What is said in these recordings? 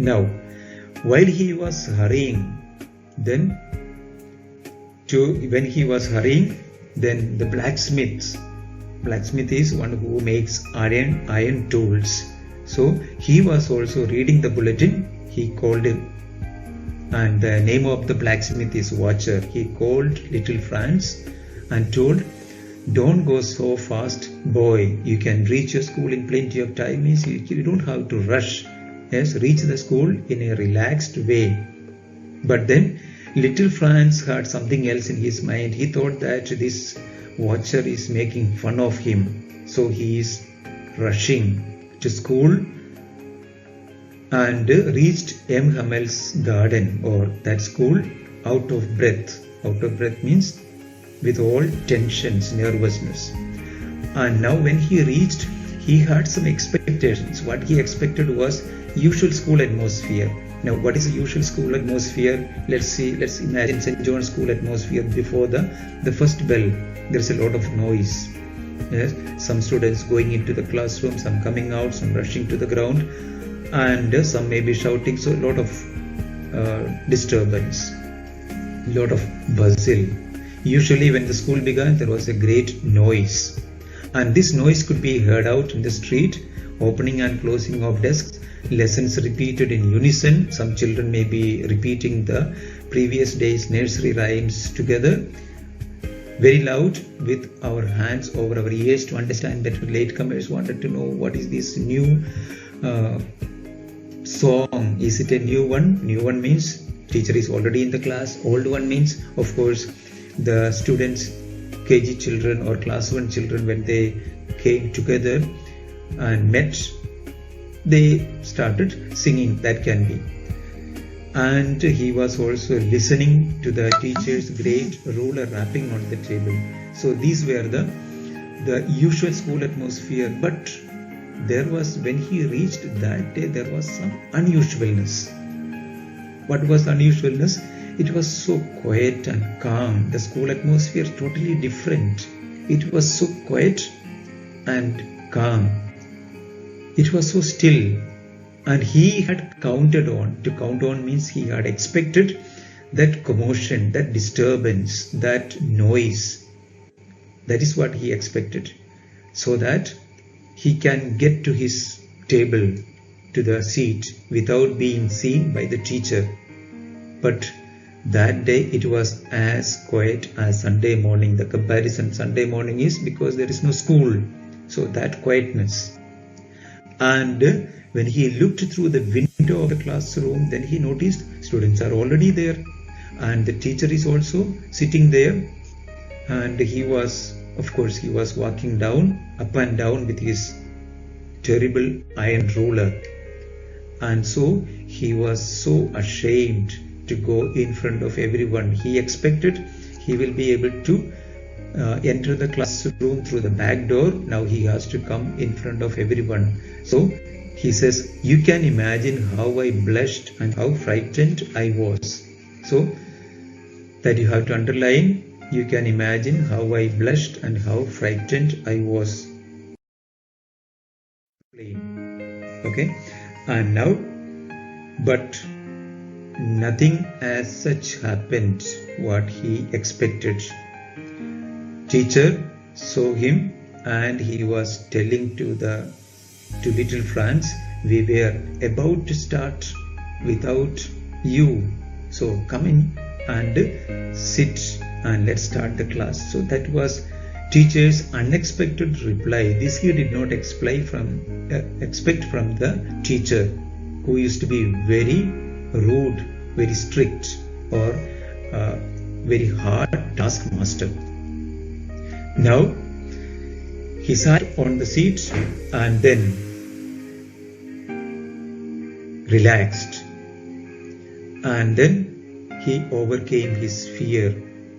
Now, while he was hurrying, then the blacksmith is one who makes iron tools. So he was also reading the bulletin. He called him, and the name of the blacksmith is Watcher. He called little Franz and told, "Don't go so fast, boy. You can reach your school in plenty of time. You don't have to rush. Yes, reach the school in a relaxed way." But then little Franz had something else in his mind. He thought that this Watcher is making fun of him. So he is rushing to school and reached M. Hammel's garden, or that school, out of breath. Out of breath means with all tensions, nervousness. And now when he reached, he had some expectations. What he expected was usual school atmosphere. Now, what is the usual school atmosphere? Let's imagine St. John's school atmosphere before the first bell. There's a lot of noise. Yes, some students going into the classroom, some coming out, some rushing to the ground, and some may be shouting. So a lot of disturbance, a lot of bustle. Usually when the school began, there was a great noise, and this noise could be heard out in the street, opening and closing of desks, lessons repeated in unison. Some children may be repeating the previous day's nursery rhymes together, very loud, with our hands over our ears to understand that latecomers wanted to know what is this new song. Is it a new one? New one means teacher is already in the class. Old one means, of course, the students, KG children or class 1 children, when they came together and met, they started singing. That can be. And he was also listening to the teacher's great ruler rapping on the table. So these were the usual school atmosphere. But there was, when he reached that day, there was some unusualness. What was the unusualness? It was so quiet and calm. The school atmosphere totally different. It was so quiet and calm. It was so still. And he had counted on. To count on means he had expected that commotion, that disturbance, that noise. That is what he expected, so that he can get to his table, to the seat, without being seen by the teacher. But that day it was as quiet as Sunday morning. The comparison, Sunday morning is because there is no school. So that quietness. And when he looked through the window of the classroom, then he noticed students are already there, and the teacher is also sitting there. And he was, of course, he was walking up and down with his terrible iron ruler. And so he was so ashamed to go in front of everyone. He expected he will be able to enter the classroom through the back door. Now he has to come in front of everyone. So he says, "You can imagine how I blushed and how frightened I was." So that you have to underline. You can imagine how I blushed and how frightened I was. Okay. And now, but nothing as such happened what he expected. Teacher saw him and he was telling to little Franz, "We were about to start without you. So come in and sit and let's start the class." So that was teacher's unexpected reply. This he did not expect from the teacher, who used to be very rude, very strict, or very hard taskmaster. Now he sat on the seat and then relaxed, and then he overcame his fear.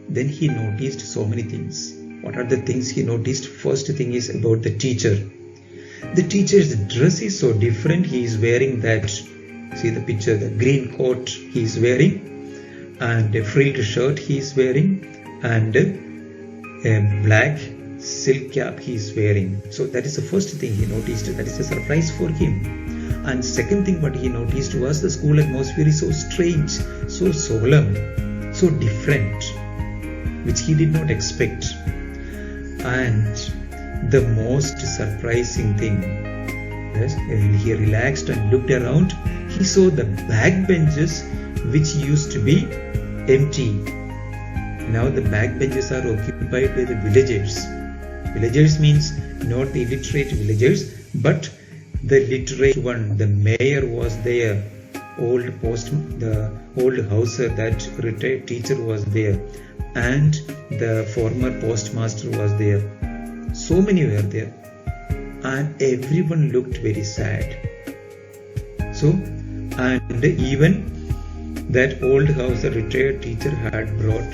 Then he noticed so many things. What are the things he noticed? First thing is about the teacher. The teacher's dress is so different. He is wearing that, see the picture, the green coat he is wearing, and a frilled shirt he is wearing, and a black silk cap he is wearing. So that is the first thing he noticed. That is a surprise for him. And second thing what he noticed was the school atmosphere is so strange, so solemn, so different, which he did not expect. And the most surprising thing, yes, when he relaxed and looked around, he saw the backbenches which used to be empty. Now the backbenches are occupied by the villagers. Villagers means not the illiterate villagers, but the literate one. The mayor was there, the old houser, that retired teacher was there, and the former postmaster was there. So many were there, and everyone looked very sad. So, and even that old house, the retired teacher had brought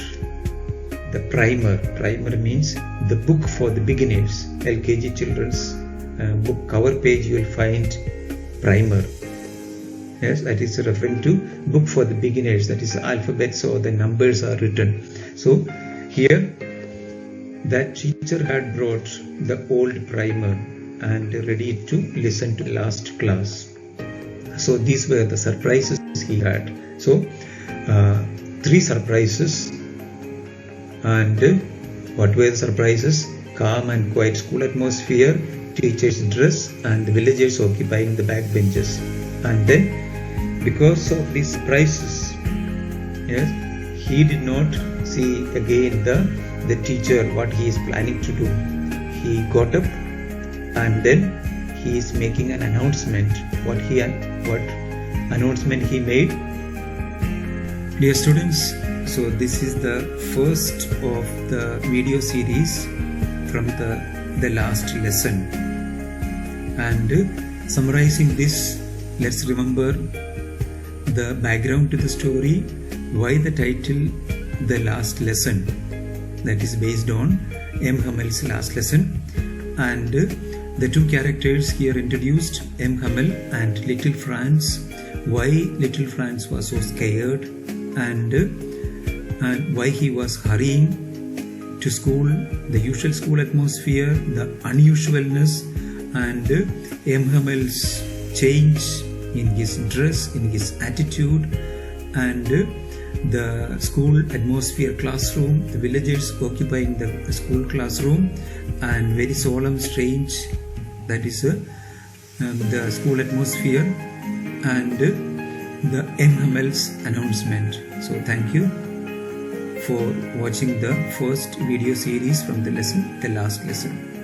the primer. Primer means the book for the beginners. LKG children's book cover page you will find primer. Yes, that is referring to book for the beginners. That is alphabets or the numbers are written. So here that teacher had brought the old primer and ready to listen to last class. So these were the surprises he had. So 3 surprises. And what were the surprises? Calm and quiet school atmosphere, teachers' dress, and the villagers occupying the back benches. And then, because of these surprises, yes, he did not see again the teacher what he is planning to do. He got up and then he is making an announcement. What announcement he made? Dear students, so this is the first of the video series from the last lesson. And summarizing this, let's remember the background to the story, why the title The Last Lesson. That is based on M. Hammel's last lesson. And the 2 characters here introduced, M. Hammel and Little Franz. Why Little Franz was so scared, and why he was hurrying to school, the usual school atmosphere, the unusualness, and M. Hammel's change in his dress, in his attitude, and the school atmosphere classroom, the villagers occupying the school classroom, and very solemn, strange, that is the school atmosphere, and the M. Hammel's announcement. So thank you for watching the first video series from the lesson, the last lesson.